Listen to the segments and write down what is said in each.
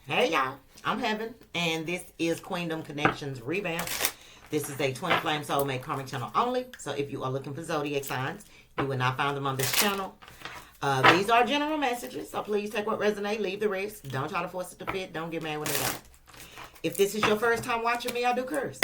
Hey y'all, I'm Heaven, and this is Queendom Connections Revamp. This is a twin flame soulmate karmic channel only. So if you are looking for zodiac signs, you will not find them on this channel. These are general messages, so please take what resonates, leave the rest. Don't try to force it to fit. Don't get mad when they don't. If this is your first time watching me, I do curse.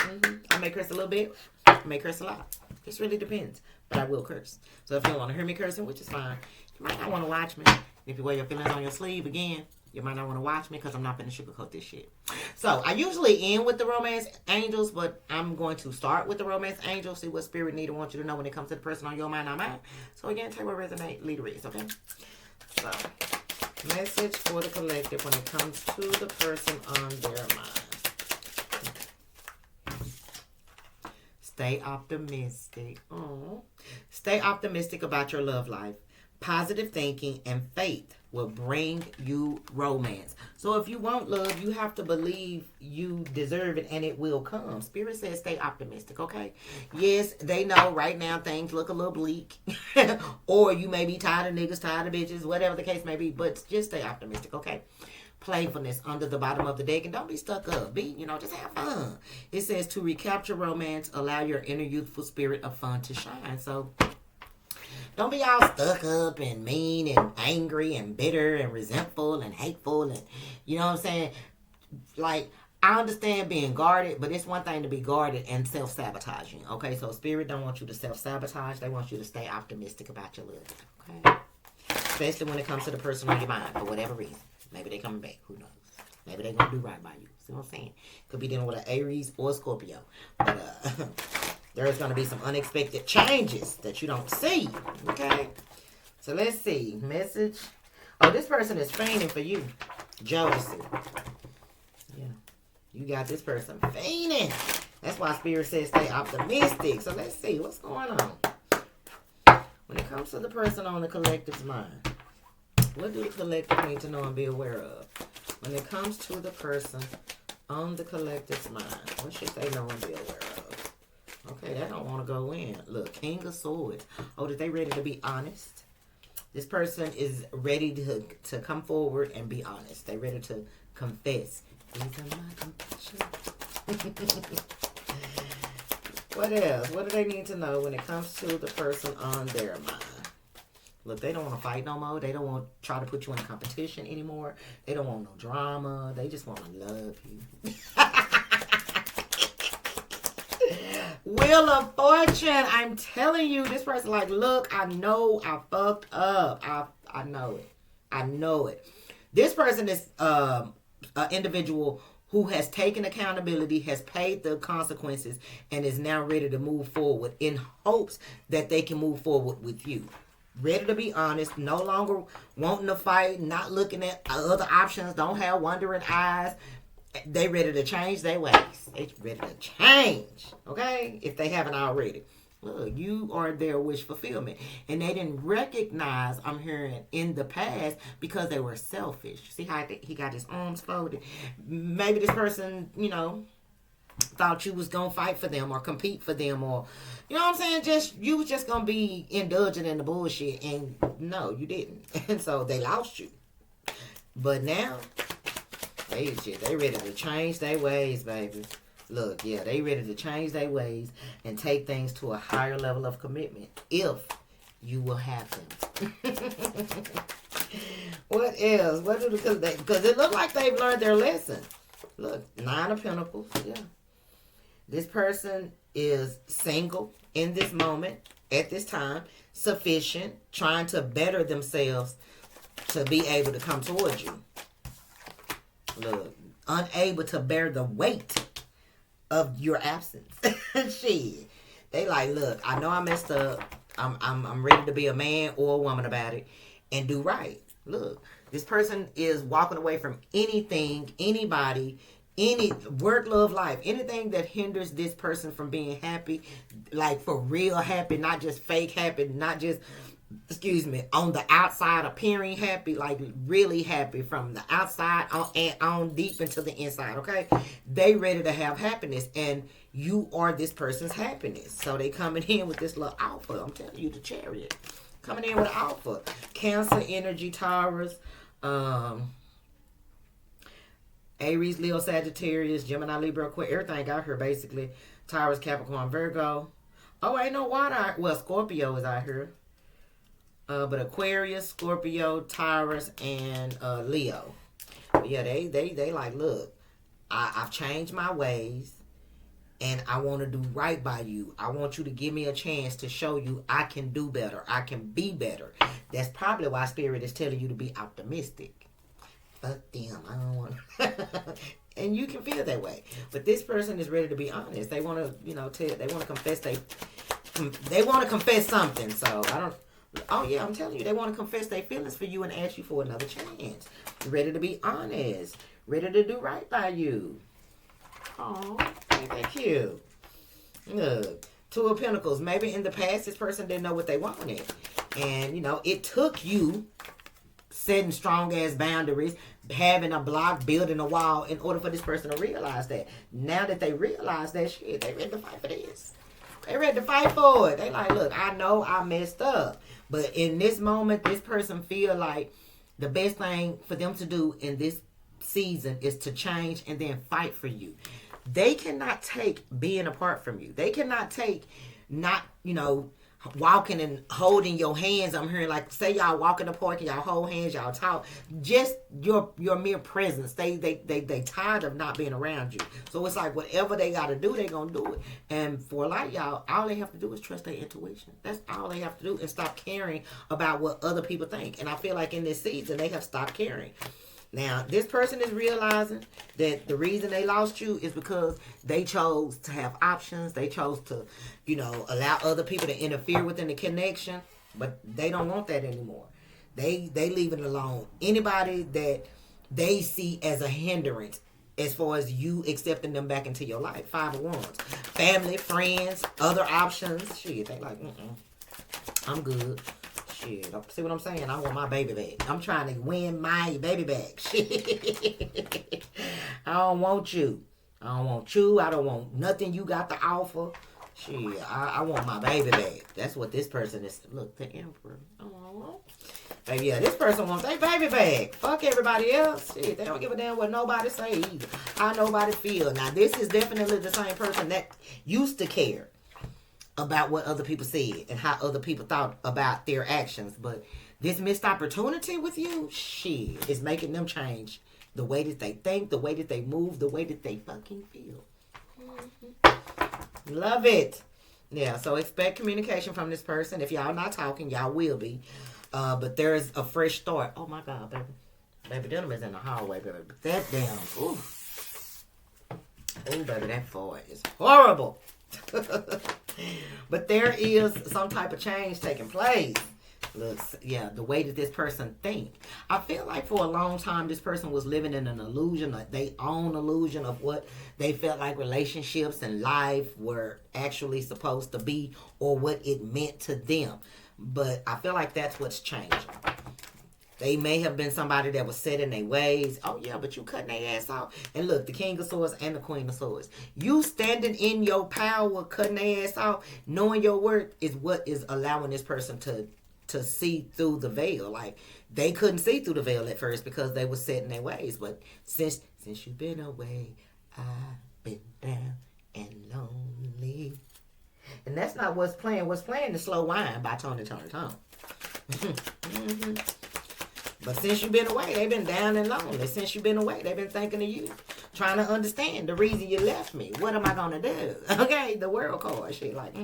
I may curse a little bit, I may curse a lot. This really depends, but I will curse. So if you don't want to hear me cursing, which is fine, you might not want to watch me. If you wear your feelings on your sleeve again, you might not want to watch me because I'm not going to sugarcoat this shit. So I usually end with the romance angels, but I'm going to start with the romance angels. See what spirit need and want you to know when it comes to the person on your mind, not mine. So again, take what resonate, lead the rest, okay? So, message for the collective when it comes to the person on their mind. Stay optimistic. Oh, stay optimistic about your love life. Positive thinking and faith will bring you romance. So if you want love, you have to believe you deserve it and it will come. Spirit says stay optimistic, okay? Yes, they know right now things look a little bleak. Or you may be tired of niggas, tired of bitches, whatever the case may be. But just stay optimistic, okay? Playfulness under the bottom of the deck, and don't be stuck up. Just have fun. It says to recapture romance, allow your inner youthful spirit of fun to shine. So don't be all stuck up and mean and angry and bitter and resentful and hateful and you know what I'm saying? Like, I understand being guarded, but it's one thing to be guarded and self-sabotaging. Okay, so spirit don't want you to self-sabotage. They want you to stay optimistic about your love. Okay? Especially when it comes to the person on your mind for whatever reason. Maybe they coming back. Who knows? Maybe they gonna do right by you. See what I'm saying? Could be dealing with an Aries or a Scorpio. But there's gonna be some unexpected changes that you don't see. Okay? So let's see. Message. Oh, this person is fainting for you. Jealousy. Yeah. You got this person fainting. That's why Spirit says stay optimistic. So let's see what's going on. When it comes to the person on the collective's mind, what do the collective need to know and be aware of? When it comes to the person on the collective's mind, what should they know and be aware of? Okay, they don't want to go in. Look, King of Swords. Oh, that they ready to be honest? This person is ready to come forward and be honest. They ready to confess. These are my confessions. What else? What do they need to know when it comes to the person on their mind? Look, they don't want to fight no more. They don't want to try to put you in a competition anymore. They don't want no drama. They just want to love you. Wheel of Fortune. I'm telling you, this person like, look, I know I fucked up. I know it. I know it. This person is an individual who has taken accountability, has paid the consequences, and is now ready to move forward in hopes that they can move forward with you. Ready to be honest, no longer wanting to fight, not looking at other options, don't have wandering eyes. They ready to change their ways. They ready to change, okay? If they haven't already. Look, you are their wish fulfillment. And they didn't recognize, I'm hearing, in the past because they were selfish. See how he got his arms folded? Maybe this person, thought you was going to fight for them or compete for them or, you know what I'm saying? You was just going to be indulging in the bullshit. And no, you didn't. And so they lost you. But now, they ready to change their ways, baby. Look, yeah, they ready to change their ways and take things to a higher level of commitment if you will have them. What else? What do because it look like they've learned their lesson. Look, 9 of Pentacles. Yeah. This person is single in this moment, at this time, sufficient, trying to better themselves to be able to come towards you. Look, unable to bear the weight of your absence. Shit. They like, look, I know I messed up. I'm ready to be a man or a woman about it and do right. Look, this person is walking away from anything, anybody, any work, love, life, anything that hinders this person from being happy, like for real happy, not just fake happy, not just, on the outside appearing happy, like really happy from the outside on deep into the inside, okay? They ready to have happiness, and you are this person's happiness. So they coming in with this little alpha. I'm telling you, the Chariot. Coming in with alpha. Cancer energy, Taurus, Aries, Leo, Sagittarius, Gemini, Libra, Aquarius, everything got here basically. Taurus, Capricorn, Virgo. Oh, ain't no water. Well, Scorpio is out here. But Aquarius, Scorpio, Taurus, and Leo. But yeah, they like, look, I've changed my ways, and I want to do right by you. I want you to give me a chance to show you I can do better. I can be better. That's probably why Spirit is telling you to be optimistic. Fuck them. I don't want to. And you can feel that way. But this person is ready to be honest. They want to, they want to confess they want to confess something. So I don't. Oh yeah, I'm telling you, they want to confess their feelings for you and ask you for another chance. Ready to be honest. Ready to do right by you. Oh, ain't that cute? Look, Two of Pentacles. Maybe in the past this person didn't know what they wanted, and it took you setting strong ass boundaries, having a block, building a wall in order for this person to realize that. Now that they realize that shit, they ready to fight for this. They ready to fight for it. They like, look, I know I messed up. But in this moment, this person feel like the best thing for them to do in this season is to change and then fight for you. They cannot take being apart from you. They cannot take not, walking and holding your hands. I'm hearing like, say y'all walk in the park and y'all hold hands, y'all talk. Just your mere presence. They tired of not being around you. So it's like whatever they got to do, they gonna do it. And for a lot of y'all, all they have to do is trust their intuition. That's all they have to do, and stop caring about what other people think. And I feel like in this season, they have stopped caring. Now, this person is realizing that the reason they lost you is because they chose to have options. They chose to, allow other people to interfere within the connection. But they don't want that anymore. They leave it alone. Anybody that they see as a hindrance as far as you accepting them back into your life. 5 of Wands. Family, friends, other options. Shit, they like, I'm good. Shit, see what I'm saying? I want my baby back. I'm trying to win my baby back. Shit. I don't want you. I don't want nothing you got to offer. Shit, I want my baby back. That's what this person is. Look, the Emperor. Oh, baby, yeah, this person wants their baby back. Fuck everybody else. Shit, they don't give a damn what nobody say either. How nobody feel. Now, this is definitely the same person that used to care about what other people said and how other people thought about their actions. But this missed opportunity with you, shit, is making them change the way that they think, the way that they move, the way that they fucking feel. Mm-hmm. Love it. Yeah, so expect communication from this person. If y'all not talking, y'all will be. But there is a fresh start. Oh my God, baby. Baby, Denim is in the hallway, baby. That damn, ooh. Oh, baby, that fart is horrible. But there is some type of change taking place. Look, yeah, the way that this person think. I feel like for a long time this person was living in an illusion, like their own illusion of what they felt like relationships and life were actually supposed to be, or what it meant to them. But I feel like that's what's changing. They may have been somebody that was set in their ways. Oh, yeah, but you cutting their ass off. And look, the King of Swords and the Queen of Swords. You standing in your power, cutting their ass off, knowing your worth is what is allowing this person to see through the veil. Like, they couldn't see through the veil at first because they were set in their ways. But since you've been away, I've been down and lonely. And that's not what's playing. What's playing is Slow Wine by Tony. Mm-hmm. But since you've been away, they've been down and lonely. Since you've been away, they've been thinking of you. Trying to understand the reason you left me. What am I going to do? Okay, the world card. Shit, like,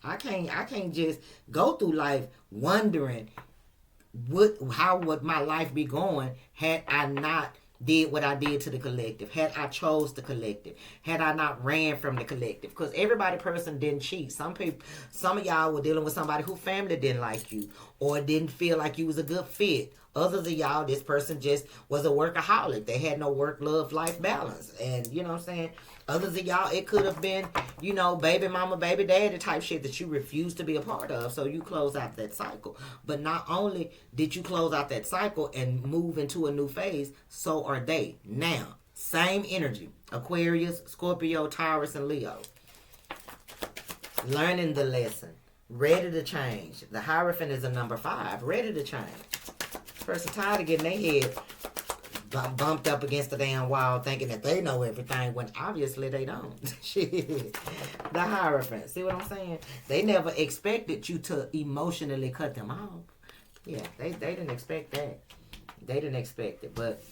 I can't just go through life wondering how would my life be going had I not did what I did to the collective, had I chose the collective, had I not ran from the collective. Because person didn't cheat. Some of y'all were dealing with somebody who family didn't like you or didn't feel like you was a good fit. Others of y'all, this person just was a workaholic. They had no work-love-life balance. And, you know what I'm saying? Others of y'all, it could have been, baby mama, baby daddy type shit that you refused to be a part of. So you close out that cycle. But not only did you close out that cycle and move into a new phase, so are they. Now, same energy. Aquarius, Scorpio, Taurus, and Leo. Learning the lesson. Ready to change. The Hierophant is a number 5. Ready to change. Person tired of getting their head bumped up against the damn wall thinking that they know everything when obviously they don't. Shit. The Hierophant. See what I'm saying? They never expected you to emotionally cut them off. Yeah, they didn't expect that. They didn't expect it. But,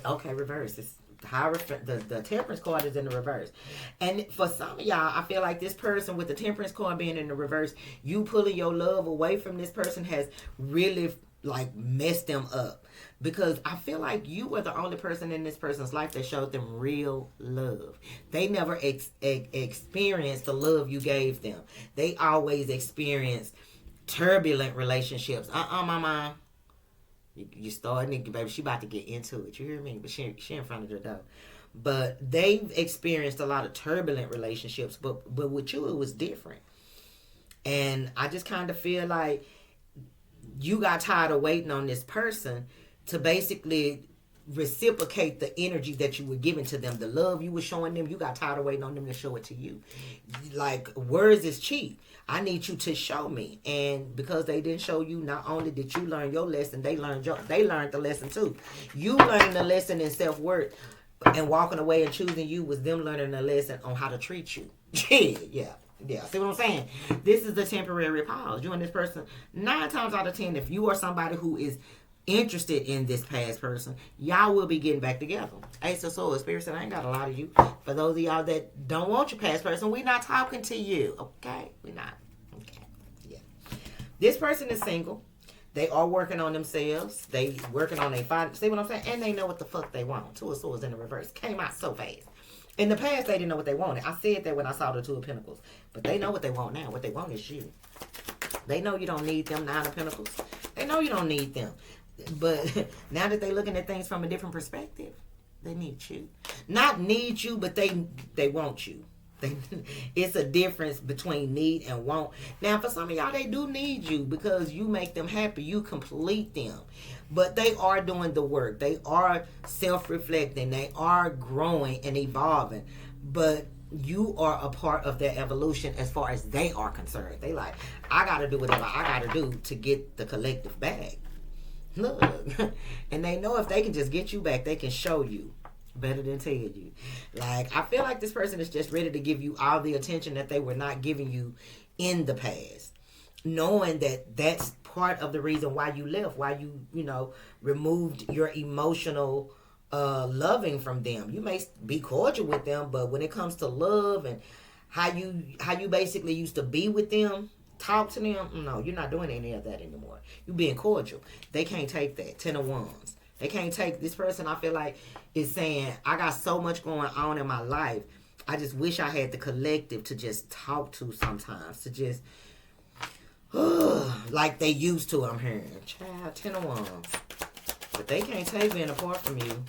okay, reverse. It's the Hierophant. The Temperance card is in the reverse. And for some of y'all, I feel like this person with the Temperance card being in the reverse, you pulling your love away from this person has really like messed them up, because I feel like you were the only person in this person's life that showed them real love. They never experienced the love you gave them. They always experienced turbulent relationships. Mama, you starting it, baby. She about to get into it. You hear me? But she in front of the door. But they've experienced a lot of turbulent relationships. But with you, it was different. And I just kind of feel like you got tired of waiting on this person to basically reciprocate the energy that you were giving to them, the love you were showing them. You got tired of waiting on them to show it to you. Like, words is cheap. I need you to show me. And because they didn't show you, not only did you learn your lesson, they learned the lesson too. You learned the lesson in self-worth, and walking away and choosing you was them learning a lesson on how to treat you. Yeah. Yeah, see what I'm saying? This is the temporary pause. You and this person, 9 times out of 10, if you are somebody who is interested in this past person, y'all will be getting back together. Ace of Swords, Spirit said, I ain't got a lot of you. For those of y'all that don't want your past person, we not talking to you. Okay? We not. Okay. Yeah. This person is single. They are working on themselves. They working on their finance. See what I'm saying? And they know what the fuck they want. 2 of Swords in the reverse. Came out so fast. In the past, they didn't know what they wanted. I said that when I saw the 2 of Pentacles. But they know what they want now. What they want is you. They know you don't need them 9 of Pentacles. They know you don't need them. But now that they're looking at things from a different perspective, they need you. Not need you, but they want you. It's a difference between need and want. Now, for some of y'all, they do need you because you make them happy. You complete them. But they are doing the work. They are self-reflecting. They are growing and evolving. But you are a part of their evolution as far as they are concerned. They like, I got to do whatever I got to do to get the collective back. Look. And they know if they can just get you back, they can show you better than tell you. Like, I feel like this person is just ready to give you all the attention that they were not giving you in the past, knowing that that's part of the reason why you left, why you removed your emotional loving from them. You may be cordial with them, but when it comes to love and how you basically used to be with them, talk to them, no, you're not doing any of that anymore. You're being cordial. They can't take that. 10 of Wands. They can't take this person. I feel like is saying, I got so much going on in my life. I just wish I had the collective to just talk to sometimes, to just like they used to. I'm hearing, child, 10 of Wands. But they can't take being apart from you.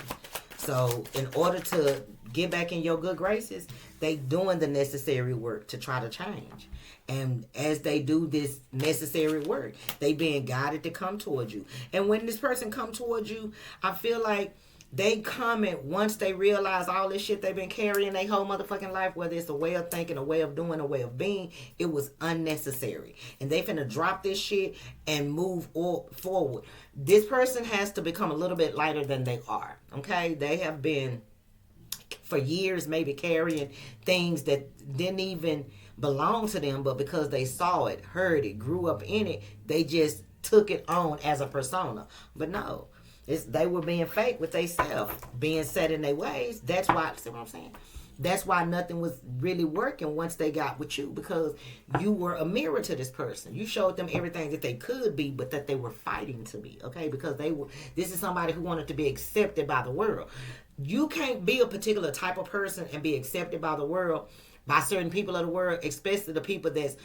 So in order to get back in your good graces, they doing the necessary work to try to change. And as they do this necessary work, they being guided to come towards you. And when this person come towards you, I feel like they come and once they realize all this shit they've been carrying their whole motherfucking life, whether it's a way of thinking, a way of doing, a way of being, it was unnecessary. And they finna drop this shit and move forward. This person has to become a little bit lighter than they are. Okay? They have been for years maybe carrying things that didn't even belong to them, but because they saw it, heard it, grew up in it, they just took it on as a persona. But no, they were being fake with themselves, being set in their ways. That's why, see what I'm saying? That's why nothing was really working once they got with you, because you were a mirror to this person. You showed them everything that they could be, but that they were fighting to be, okay? Because this is somebody who wanted to be accepted by the world. You can't be a particular type of person and be accepted by the world, by certain people of the world, especially the people that's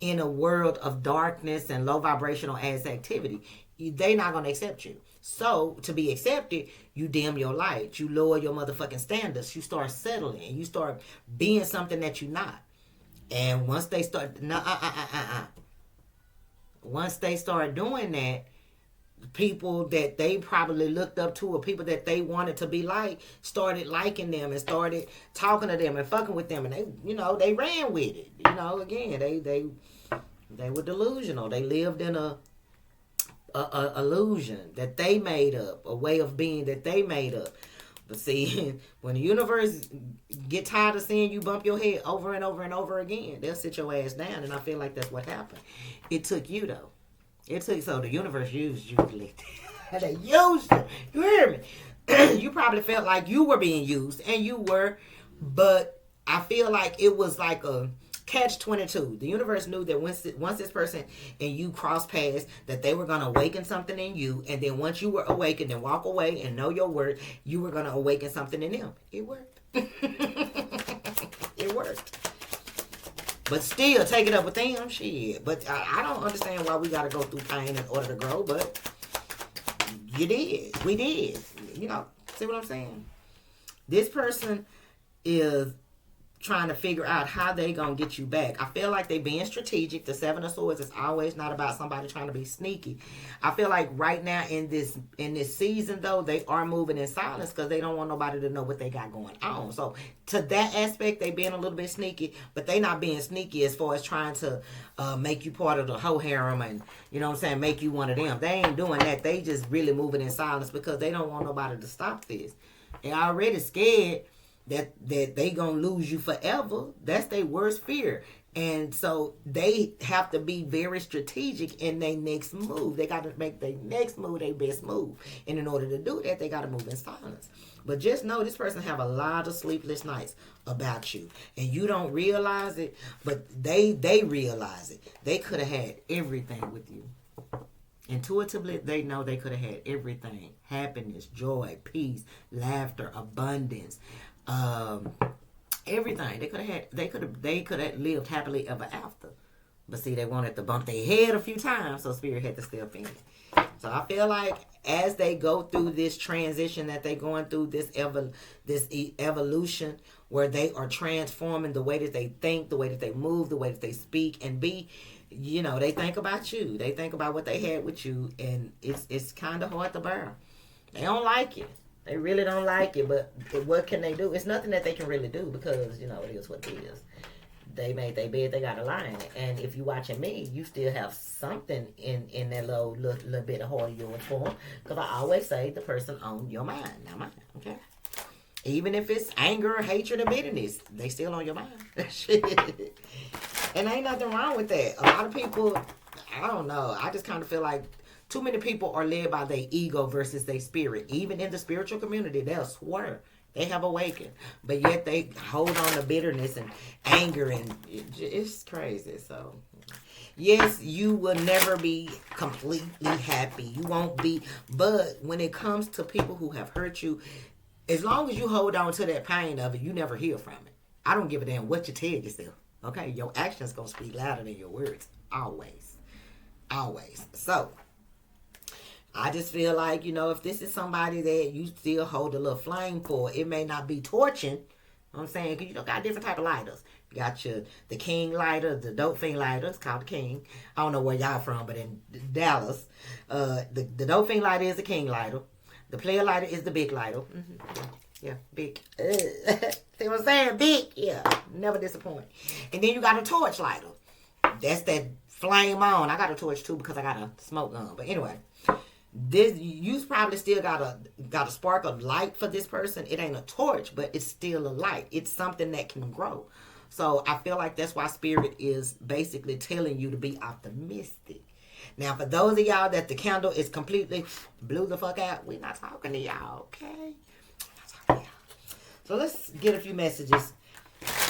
in a world of darkness and low vibrational ass activity. They not going to accept you. So, to be accepted, you dim your light. You lower your motherfucking standards. You start settling. And you start being something that you're not. And once they start... Once they start doing that, people that they probably looked up to or people that they wanted to be like started liking them and started talking to them and fucking with them, and they ran with it. Again, they were delusional. They lived in a illusion that they made up, a way of being that they made up. But see, when the universe get tired of seeing you bump your head over and over and over again, they'll sit your ass down. And I feel like that's what happened. It took you, though. So the universe used you. They used you. You hear me? You probably felt like you were being used, and you were. But I feel like it was like a catch-22. The universe knew that once this person and you cross paths, that they were going to awaken something in you. And then once you were awakened and walk away and know your word, you were going to awaken something in them. It worked. It worked. But still, take it up with them, shit. But I don't understand why we got to go through pain in order to grow. But you did. We did. You know, see what I'm saying? This person is trying to figure out how they gonna get you back. I feel like they being strategic. The Seven of Swords is always not about somebody trying to be sneaky. I feel like right now in this season though, they are moving in silence because they don't want nobody to know what they got going on. So to that aspect, they being a little bit sneaky, but they not being sneaky as far as trying to make you part of the whole harem and, you know what I'm saying, make you one of them. They ain't doing that. They just really moving in silence because they don't want nobody to stop this. They're already scared that they gonna lose you forever. That's their worst fear. And so they have to be very strategic in their next move. They got to make their next move their best move. And in order to do that, they got to move in silence. But just know this person have a lot of sleepless nights about you. And you don't realize it, but they realize it. They could have had everything with you. Intuitively, they know they could have had everything. Happiness, joy, peace, laughter, abundance. Everything they could have lived happily ever after, but see, they wanted to bump their head a few times, so spirit had to step in. So I feel like as they go through this transition that they're going through, this evolution where they are transforming the way that they think, the way that they move, the way that they speak and be, you know, they think about you, they think about what they had with you, and it's kind of hard to bear. They don't like it. They really don't like it, but what can they do? It's nothing that they can really do because, you know, it is what it is. They made their bed, they got to lie in it. And if you watching me, you still have something in that little bit of heart of yours for them. Because I always say the person on your mind, not mine, okay? Even if it's anger, hatred, or bitterness, they still on your mind. And ain't nothing wrong with that. A lot of people, I don't know, I just kind of feel like too many people are led by their ego versus their spirit. Even in the spiritual community, they'll swear they have awakened, but yet they hold on to bitterness and anger, and it's crazy. So, yes, you will never be completely happy. You won't be, but when it comes to people who have hurt you, as long as you hold on to that pain of it, you never heal from it. I don't give a damn what you tell yourself. Okay, your actions gonna speak louder than your words. Always. So I just feel like, you know, if this is somebody that you still hold a little flame for, it may not be torching. You know what I'm saying? Because you got different type of lighters. You got the king lighter, the dope fiend lighter. It's called the king. I don't know where y'all from, but in Dallas, the dope fiend lighter is the king lighter. The player lighter is the big lighter. Mm-hmm. Yeah, big. See what I'm saying? Big. Yeah, never disappoint. And then you got a torch lighter. That's that flame on. I got a torch too because I got a smoke gun. But anyway. This, you probably still got a spark of light for this person. It ain't a torch, but it's still a light. It's something that can grow. So I feel like that's why spirit is basically telling you to be optimistic. Now, for those of y'all that the candle is completely blew the fuck out, we're not talking to y'all, okay? So let's get a few messages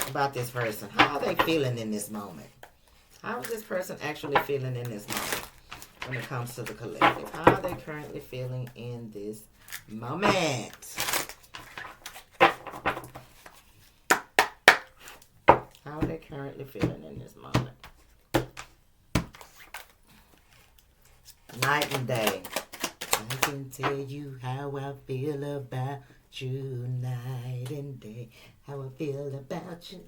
about this person. How are they feeling in this moment? How is this person actually feeling in this moment? When it comes to the collective, how are they currently feeling in this moment? How are they currently feeling in this moment? Night and day. I can tell you how I feel about you, night and day. How I feel about you.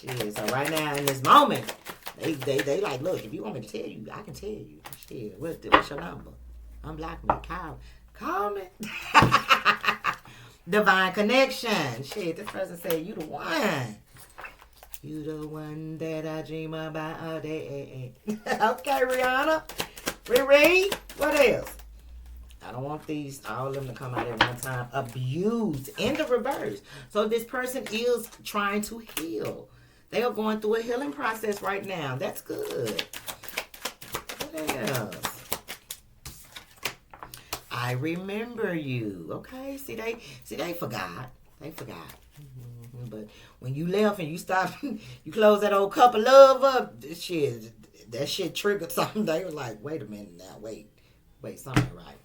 Shit, so right now in this moment, They like, look, if you want me to tell you, I can tell you. Shit, what's your number? Unblock me. Call me. Divine connection. Shit, this person said, you the one. You the one that I dream about all day. Okay, Rihanna. Riri, what else? I don't want these, all of them to come out at one time. Abused in the reverse. So this person is trying to heal. They are going through a healing process right now. That's good. What else? I remember you. Okay, see they forgot. They forgot. But when you left and you stopped, you closed that old cup of love up, that shit triggered something. They were like, wait a minute now, wait, something ain't right.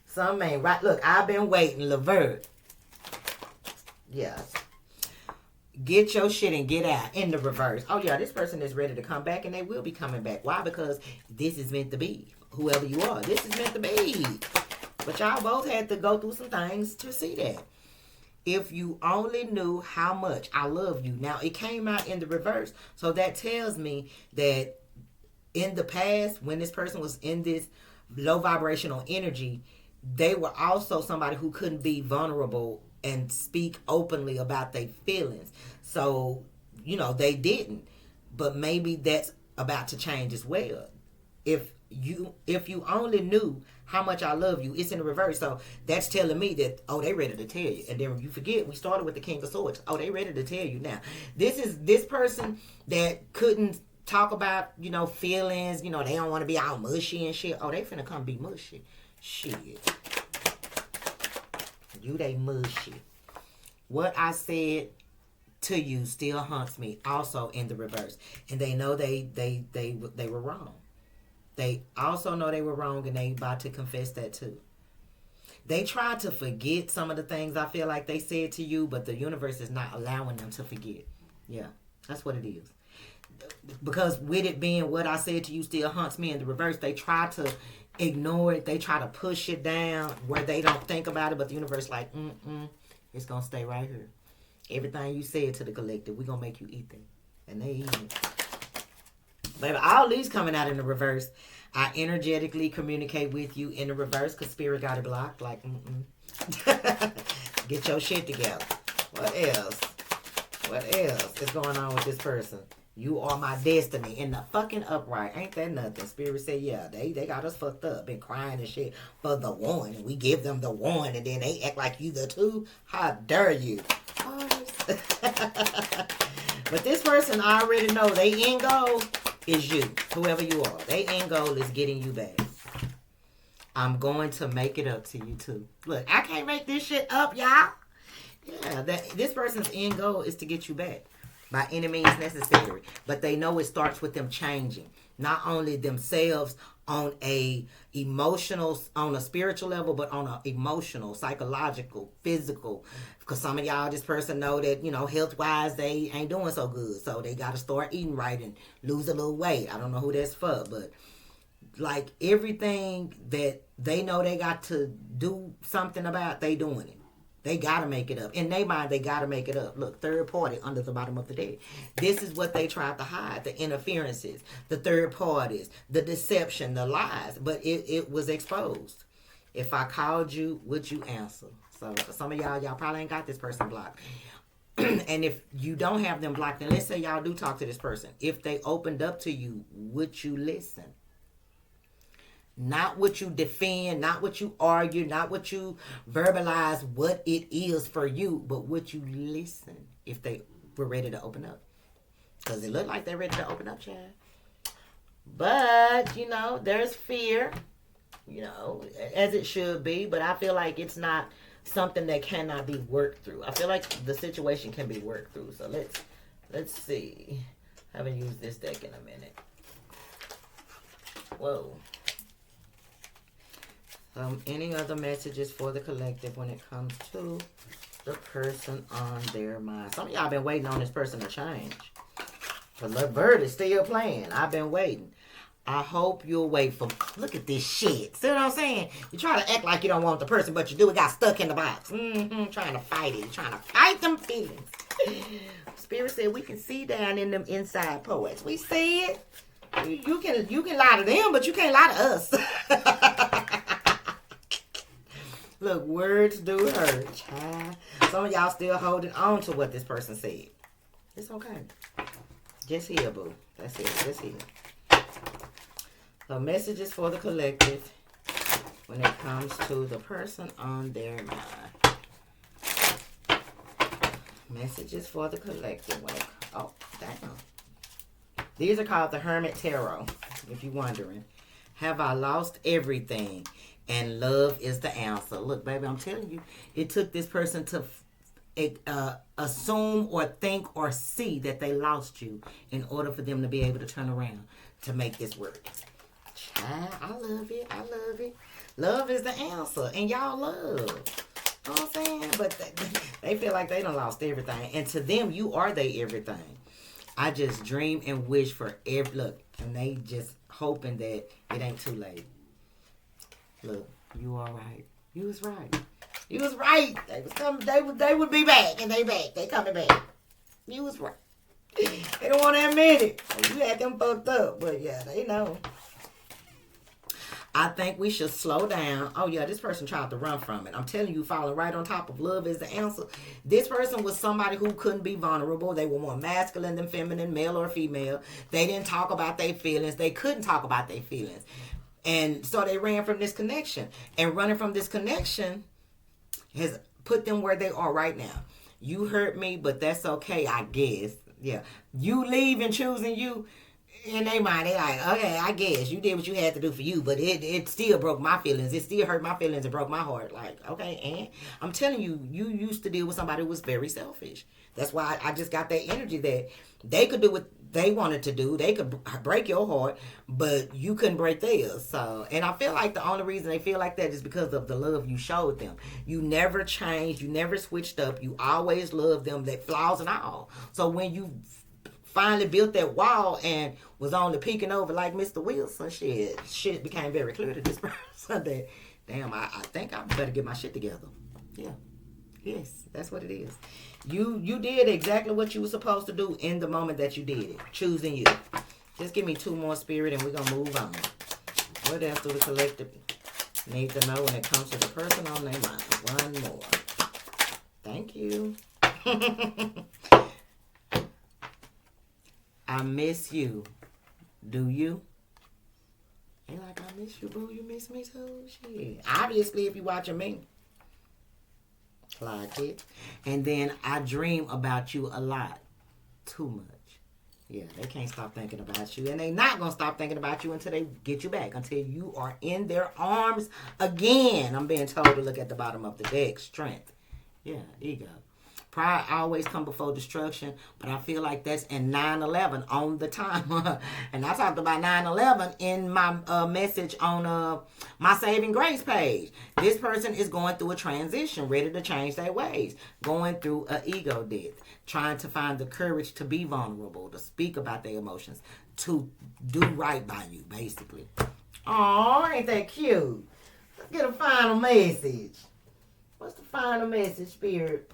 Something ain't right. Look, I've been waiting, Levert. Yeah. Get your shit and get out in the reverse. Oh yeah, this person is ready to come back, and they will be coming back. Why? Because this is meant to be. Whoever you are, this is meant to be. But y'all both had to go through some things to see that. If you only knew how much I love you. Now, it came out in the reverse. So that tells me that in the past, when this person was in this low vibrational energy, they were also somebody who couldn't be vulnerable and speak openly about their feelings. So, they didn't. But maybe that's about to change as well. If you only knew how much I love you, it's in the reverse. So that's telling me that, they ready to tell you. And then you forget, we started with the King of Swords. They ready to tell you now. This is this person that couldn't talk about, feelings. They don't want to be all mushy and shit. They finna come be mushy. Shit. They mushy. What I said to you still haunts me, also in the reverse. And they know they were wrong. They also know they were wrong, and they about to confess that too. They tried to forget some of the things I feel like they said to you, but the universe is not allowing them to forget. Yeah, that's what it is. Because with it being what I said to you still haunts me in the reverse, they try to ignore it. They try to push it down where they don't think about it, but the universe like, it's going to stay right here. Everything you said to the collective, we're going to make you eat that. And they eat it. Baby, all these coming out in the reverse. I energetically communicate with you in the reverse because Spirit got it blocked. Like, Get your shit together. What else? What else is going on with this person? You are my destiny in the fucking upright. Ain't that nothing? Spirit said, yeah, they got us fucked up. Been crying and shit for the one. And we give them the one. And then they act like you the two. How dare you? But this person, I already know they end goal is you. Whoever you are. They end goal is getting you back. I'm going to make it up to you too. Look, I can't make this shit up, y'all. Yeah, this person's end goal is to get you back by any means necessary. But they know it starts with them changing. Not only themselves on a emotional, on a spiritual level, but on an emotional, psychological, physical. Because some of y'all, this person know that, health-wise, they ain't doing so good. So they got to start eating right and lose a little weight. I don't know who that's for, but like everything that they know they got to do something about, they doing it. They got to make it up. In their mind, they got to make it up. Look, third party under the bottom of the deck. This is what they tried to hide. The interferences, the third parties, the deception, the lies. But it was exposed. If I called you, would you answer? So some of y'all probably ain't got this person blocked. And if you don't have them blocked, then let's say y'all do talk to this person. If they opened up to you, would you listen? Not what you defend, not what you argue, not what you verbalize what it is for you, but what you listen if they were ready to open up. Because it looked like they're ready to open up, child. But, there's fear, as it should be. But I feel like it's not something that cannot be worked through. I feel like the situation can be worked through. So let's see. I haven't used this deck in a minute. Whoa. Any other messages for the collective when it comes to the person on their mind? Some of y'all been waiting on this person to change. But the bird is still playing. I've been waiting. I hope you'll wait for... Look at this shit. See what I'm saying? You try to act like you don't want the person, but you do. It got stuck in the box. Trying to fight it. Trying to fight them feelings. Spirit said we can see down in them inside poets. We see it. You can lie to them, but you can't lie to us. Look, words do hurt, child. Some of y'all still holding on to what this person said. It's okay. Just heal, boo. That's it. Just heal. Messages for the collective when it comes to the person on their mind. Messages for the collective. Oh, damn. These are called the Hermit Tarot, if you're wondering. Have I lost everything? And love is the answer. Look, baby, I'm telling you, it took this person to assume or think or see that they lost you in order for them to be able to turn around to make this work. Child, I love it. I love it. Love is the answer. And y'all love. You know what I'm saying? But they feel like they done lost everything. And to them, you are their everything. I just dream and wish for every... Look, and they just hoping that it ain't too late. Look, you all right. You was right. You was right. They was coming. They would be back, and they back. They coming back. You was right. They don't want to admit it. You had them fucked up, but yeah, they know. I think we should slow down. Oh yeah, this person tried to run from it. I'm telling you, falling right on top of love is the answer. This person was somebody who couldn't be vulnerable. They were more masculine than feminine, male or female. They didn't talk about their feelings. They couldn't talk about their feelings. And so they ran from this connection. And running from this connection has put them where they are right now. You hurt me, but that's okay, I guess. Yeah. You leaving, choosing you. In their mind, they like, okay, I guess you did what you had to do for you, but it still broke my feelings. It still hurt my feelings and broke my heart. Like, okay, and I'm telling you, you used to deal with somebody who was very selfish. That's why I just got that energy that they could do what they wanted to do. They could break your heart, but you couldn't break theirs. So, and I feel like the only reason they feel like that is because of the love you showed them. You never changed. You never switched up. You always loved them, that flaws and all. So when you finally built that wall and was only peeking over like Mr. Wilson, shit became very clear to this person that, damn, I think I better get my shit together. Yeah. Yes, that's what it is. You did exactly what you were supposed to do in the moment that you did it. Choosing you. Just give me 2 more, Spirit, and we're going to move on. What else do the collective need to know when it comes to the person on their mind? 1 more. Thank you. I miss you. Do you? They like, I miss you, boo. You miss me too? Shit. Obviously, if you're watching me. Like it. And then I dream about you a lot. Too much. Yeah, they can't stop thinking about you. And they not going to stop thinking about you until they get you back. Until you are in their arms again. I'm being told to look at the bottom of the deck. Strength. Yeah, ego. Pride always come before destruction, but I feel like that's in 9/11 on the time. And I talked about 9/11 in my message on my Saving Grace page. This person is going through a transition, ready to change their ways, going through an ego death, trying to find the courage to be vulnerable, to speak about their emotions, to do right by you, basically. Oh, ain't that cute? Let's get a final message. What's the final message, Spirit?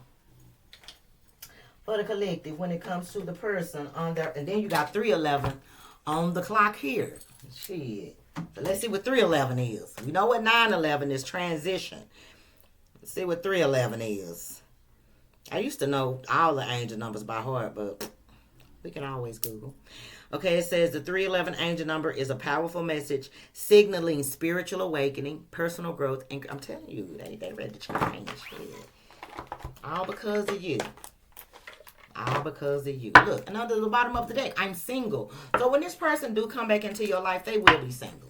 For the collective when it comes to the person on there. And then you got 311 on the clock here. Shit. So let's see what 311 is. We know what 911 is, transition. Let's see what 311 is. I used to know all the angel numbers by heart, but we can always Google. Okay, it says the 311 angel number is a powerful message signaling spiritual awakening, personal growth, and I'm telling you, they ready to change. Shit. All because of you. All because of you. Look, and under the bottom of the deck, I'm single. So when this person do come back into your life, they will be single.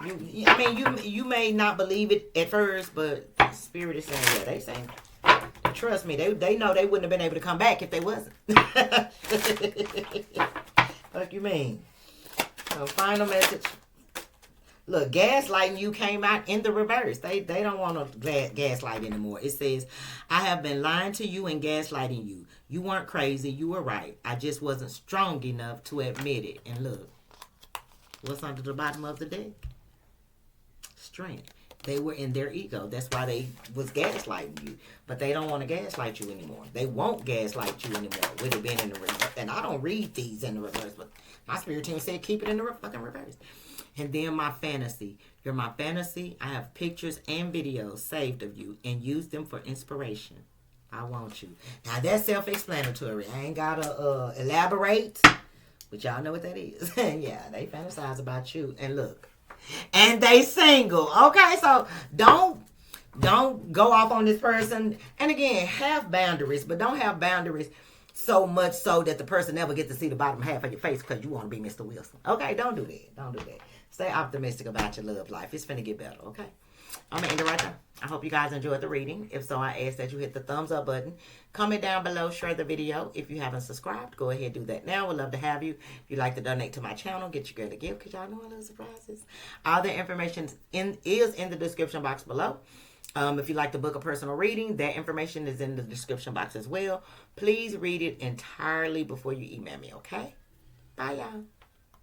You may not believe it at first, but Spirit is saying, yeah, they saying. Trust me, they know they wouldn't have been able to come back if they wasn't. What you mean? So final message. Look, gaslighting you came out in the reverse. They don't want to gaslight anymore. It says, I have been lying to you and gaslighting you. You weren't crazy. You were right. I just wasn't strong enough to admit it. And look, what's under the bottom of the deck? Strength. They were in their ego. That's why they was gaslighting you. But they don't want to gaslight you anymore. They won't gaslight you anymore with it being in the reverse. And I don't read these in the reverse, but my spirit team said keep it in the fucking reverse. And then my fantasy. You're my fantasy. I have pictures and videos saved of you and use them for inspiration. I want you. Now that's self-explanatory. I ain't gotta elaborate. But y'all know what that is. Yeah, they fantasize about you. And look. And they single. Okay, so don't go off on this person. And again, have boundaries, but don't have boundaries so much so that the person never gets to see the bottom half of your face because you want to be Mr. Wilson. Okay, don't do that. Don't do that. Stay optimistic about your love life. It's finna get better, okay? I'm gonna end it right there. I hope you guys enjoyed the reading. If so, I ask that you hit the thumbs up button. Comment down below, share the video. If you haven't subscribed, go ahead and do that now. We'd love to have you. If you'd like to donate to my channel, get your girl a gift because y'all know I love surprises. All the information is in the description box below. If you'd like to book a personal reading, that information is in the description box as well. Please read it entirely before you email me, okay? Bye, y'all.